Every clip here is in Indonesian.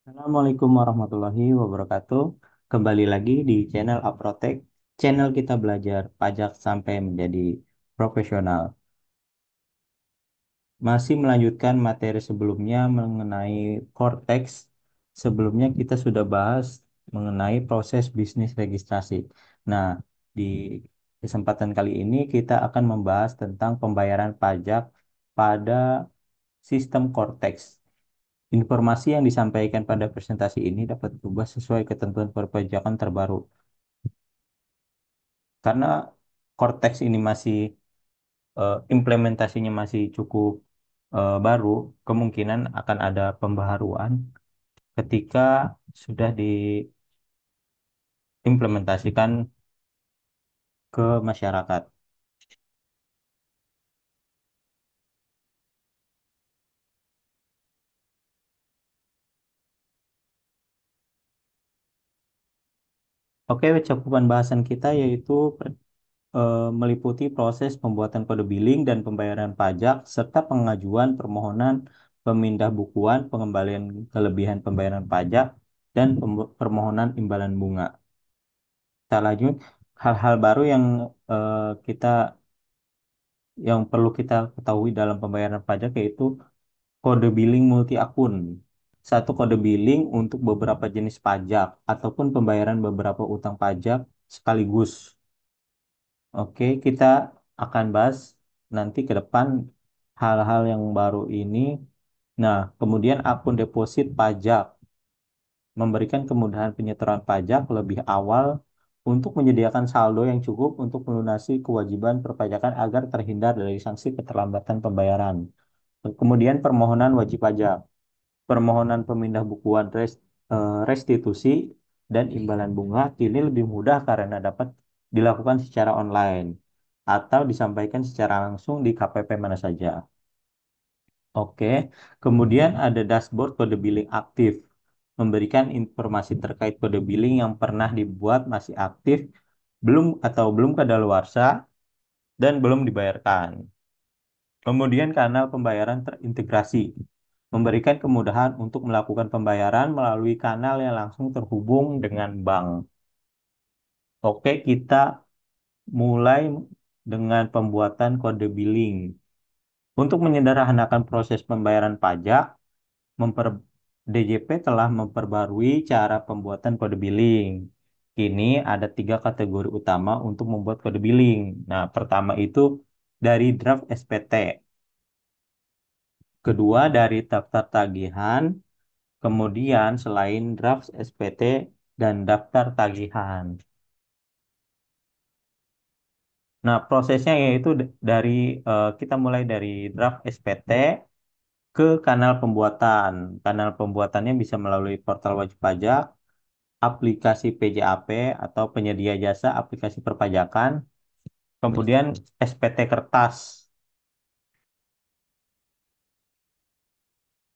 Assalamualaikum warahmatullahi wabarakatuh. Kembali lagi di channel Aprotek. Channel kita belajar pajak sampai menjadi profesional. Masih melanjutkan materi sebelumnya mengenai Cortex. Sebelumnya kita sudah bahas mengenai proses bisnis registrasi. Nah, di kesempatan kali ini kita akan membahas tentang pembayaran pajak pada sistem Cortex. Informasi yang disampaikan pada presentasi ini dapat berubah sesuai ketentuan perpajakan terbaru. Karena Cortex ini masih implementasinya masih cukup baru, kemungkinan akan ada pembaharuan ketika sudah diimplementasikan ke masyarakat. Oke, cakupan bahasan kita yaitu meliputi proses pembuatan kode billing dan pembayaran pajak, serta pengajuan permohonan pemindahbukuan, pengembalian kelebihan pembayaran pajak, dan permohonan imbalan bunga. Kita lanjut, hal-hal baru eh, kita yang perlu kita ketahui dalam pembayaran pajak yaitu kode billing multi akun. Satu kode billing untuk beberapa jenis pajak ataupun pembayaran beberapa utang pajak sekaligus. Oke, kita akan bahas nanti ke depan hal-hal yang baru ini. Nah, kemudian akun deposit pajak memberikan kemudahan penyetoran pajak lebih awal untuk menyediakan saldo yang cukup untuk melunasi kewajiban perpajakan agar terhindar dari sanksi keterlambatan pembayaran. Kemudian permohonan wajib pajak, permohonan pemindah bukuan restitusi dan imbalan bunga kini lebih mudah karena dapat dilakukan secara online atau disampaikan secara langsung di KPP mana saja. Oke, kemudian ada dashboard kode billing aktif, memberikan informasi terkait kode billing yang pernah dibuat masih aktif, belum kadaluarsa dan belum dibayarkan. Kemudian kanal pembayaran terintegrasi, memberikan kemudahan untuk melakukan pembayaran melalui kanal yang langsung terhubung dengan bank. Oke, kita mulai dengan pembuatan kode billing. Untuk menyederhanakan proses pembayaran pajak, memper DJP telah memperbarui cara pembuatan kode billing. Kini ada tiga kategori utama untuk membuat kode billing. Nah, pertama itu dari draft SPT, kedua dari daftar tagihan, kemudian selain draft SPT dan daftar tagihan. Nah, prosesnya yaitu dari kita mulai dari draft SPT ke kanal pembuatan. Kanal pembuatannya bisa melalui portal wajib pajak, aplikasi PJAP atau penyedia jasa aplikasi perpajakan, kemudian SPT kertas.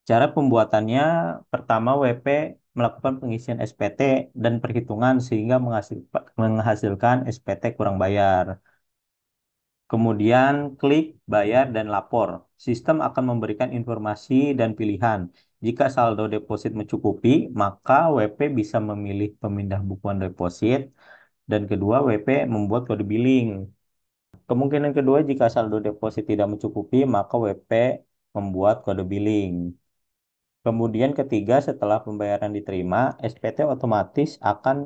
Cara pembuatannya pertama WP melakukan pengisian SPT dan perhitungan sehingga menghasilkan SPT kurang bayar. Kemudian klik bayar dan lapor. Sistem akan memberikan informasi dan pilihan. Jika saldo deposit mencukupi, maka WP bisa memilih pemindah bukuan deposit dan kedua WP membuat kode billing. Kemungkinan kedua, jika saldo deposit tidak mencukupi, maka WP membuat kode billing. Kemudian ketiga, setelah pembayaran diterima, SPT otomatis akan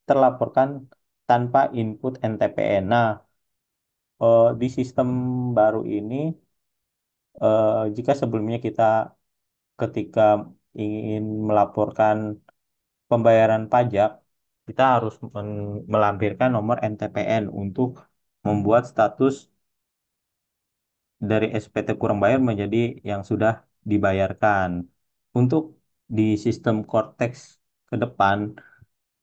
terlaporkan tanpa input NTPN. Nah, di sistem baru ini, jika sebelumnya kita ketika ingin melaporkan pembayaran pajak, kita harus melampirkan nomor NTPN untuk membuat status dari SPT kurang bayar menjadi yang sudah dibayarkan. Untuk di sistem Cortex ke depan,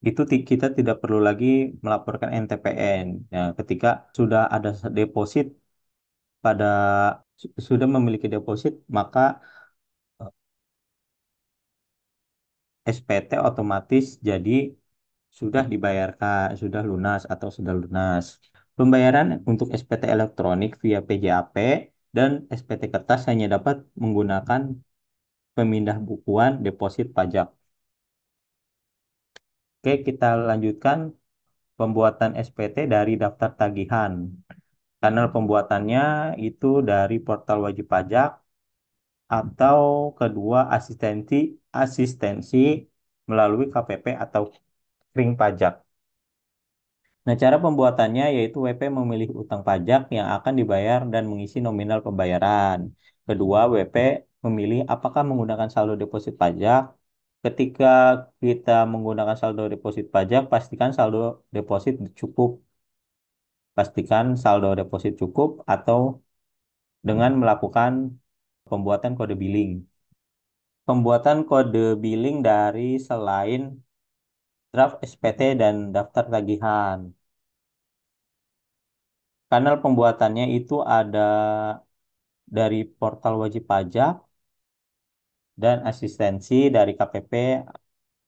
itu kita tidak perlu lagi melaporkan NTPN. Ya, ketika sudah ada deposit pada sudah memiliki deposit, maka SPT otomatis jadi sudah dibayarkan, sudah lunas atau sudah lunas. Pembayaran untuk SPT elektronik via PJAP dan SPT kertas hanya dapat menggunakan pemindah bukuan deposit pajak. Oke, kita lanjutkan pembuatan SPT dari daftar tagihan. Kanal pembuatannya itu dari portal wajib pajak atau kedua asistensi asistensi melalui KPP atau kering pajak. Nah, cara pembuatannya yaitu WP memilih utang pajak yang akan dibayar dan mengisi nominal pembayaran. Kedua, WP memilih apakah menggunakan saldo deposit pajak. Ketika kita menggunakan saldo deposit pajak, pastikan saldo deposit cukup atau dengan melakukan pembuatan kode billing. Pembuatan kode billing dari selain draft SPT dan daftar tagihan. Kanal pembuatannya itu ada dari portal wajib pajak dan asistensi dari KPP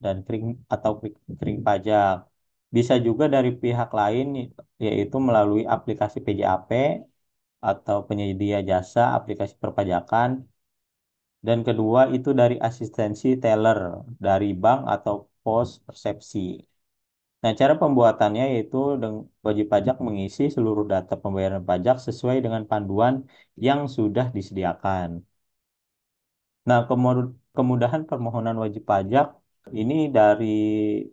dan kering atau kering pajak. Bisa juga dari pihak lain yaitu melalui aplikasi PJAP atau penyedia jasa aplikasi perpajakan. Dan kedua itu dari asistensi teller dari bank atau pos persepsi. Nah, cara pembuatannya yaitu wajib pajak mengisi seluruh data pembayaran pajak sesuai dengan panduan yang sudah disediakan. Nah, kemudahan permohonan wajib pajak ini dari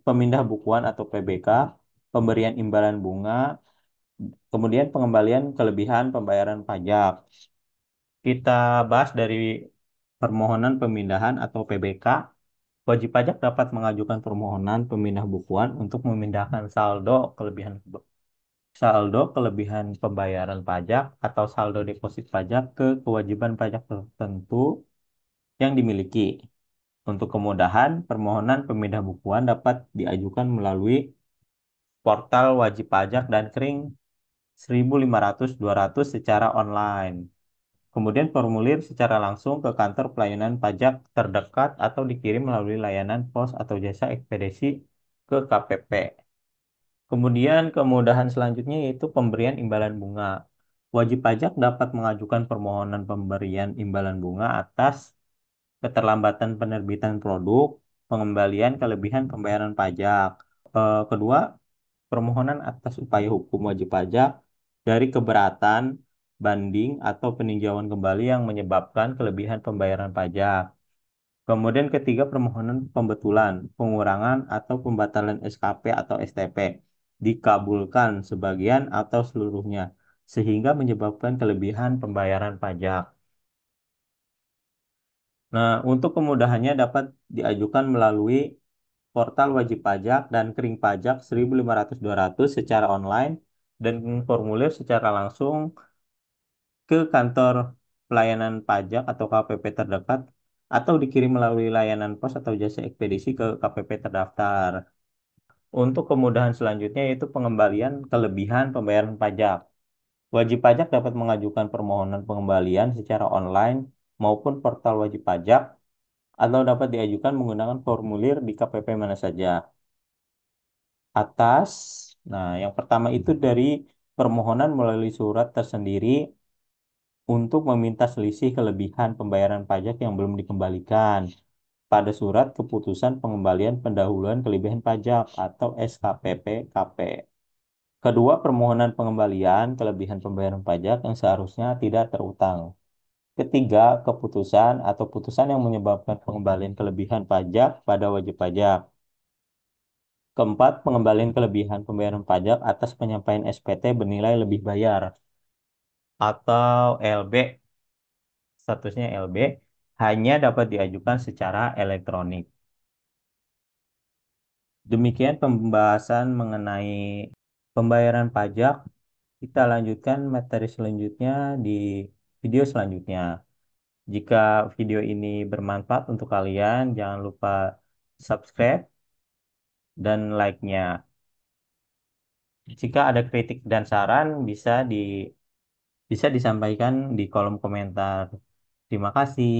pemindah bukuan atau PBK, pemberian imbalan bunga, kemudian pengembalian kelebihan pembayaran pajak. Kita bahas dari permohonan pemindahan atau PBK. Wajib pajak dapat mengajukan permohonan pemindah bukuan untuk memindahkan saldo kelebihan pembayaran pajak atau saldo deposit pajak ke kewajiban pajak tertentu yang dimiliki. Untuk kemudahan, permohonan pemindah bukuan dapat diajukan melalui portal wajib pajak dan kering 1500-200 secara online. Kemudian formulir secara langsung ke kantor pelayanan pajak terdekat atau dikirim melalui layanan pos atau jasa ekspedisi ke KPP. Kemudian kemudahan selanjutnya yaitu pemberian imbalan bunga. Wajib pajak dapat mengajukan permohonan pemberian imbalan bunga atas keterlambatan penerbitan produk, pengembalian kelebihan pembayaran pajak. Kedua, permohonan atas upaya hukum wajib pajak dari keberatan, banding, atau peninjauan kembali yang menyebabkan kelebihan pembayaran pajak. Kemudian ketiga, permohonan pembetulan, pengurangan, atau pembatalan SKP atau STP dikabulkan sebagian atau seluruhnya, sehingga menyebabkan kelebihan pembayaran pajak. Nah, untuk kemudahannya dapat diajukan melalui portal wajib pajak dan kering pajak 1500-200 secara online dan formulir secara langsung ke kantor pelayanan pajak atau KPP terdekat atau dikirim melalui layanan pos atau jasa ekspedisi ke KPP terdaftar. Untuk kemudahan selanjutnya yaitu pengembalian kelebihan pembayaran pajak. Wajib pajak dapat mengajukan permohonan pengembalian secara online maupun portal wajib pajak atau dapat diajukan menggunakan formulir di KPP mana saja. Atas, nah yang pertama itu dari permohonan melalui surat tersendiri untuk meminta selisih kelebihan pembayaran pajak yang belum dikembalikan pada surat keputusan pengembalian pendahuluan kelebihan pajak atau SKPP-KP. Kedua, permohonan pengembalian kelebihan pembayaran pajak yang seharusnya tidak terutang. Ketiga, keputusan atau putusan yang menyebabkan pengembalian kelebihan pajak pada wajib pajak. Keempat, pengembalian kelebihan pembayaran pajak atas penyampaian SPT bernilai lebih bayar atau LB, statusnya LB, hanya dapat diajukan secara elektronik. Demikian pembahasan mengenai pembayaran pajak. Kita lanjutkan materi selanjutnya di video selanjutnya. Jika video ini bermanfaat untuk kalian, jangan lupa subscribe dan like-nya. Jika ada kritik dan saran, bisa disampaikan di kolom komentar. Terima kasih.